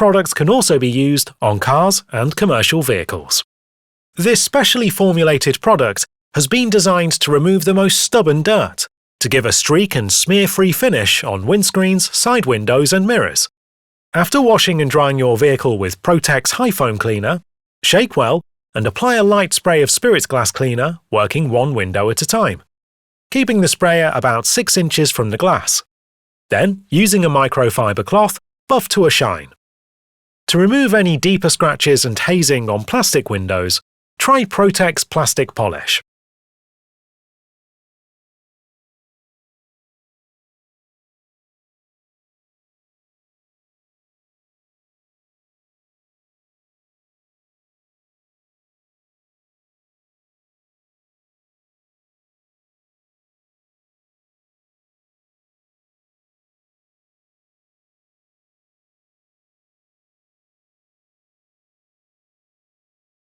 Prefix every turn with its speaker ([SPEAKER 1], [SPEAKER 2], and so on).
[SPEAKER 1] product can also be used on cars and commercial vehicles. This specially formulated product has been designed to remove the most stubborn dirt, to give a streak and smear-free finish on windscreens, side windows and mirrors. After washing and drying your vehicle with Protex High Foam Cleaner, shake well and apply a light spray of Spirit Glass Cleaner, working one window at a time, keeping the sprayer about 6 inches from the glass. Then, using a microfiber cloth, buff to a shine. To remove any deeper scratches and hazing on plastic windows, try Protex Plastic Polish.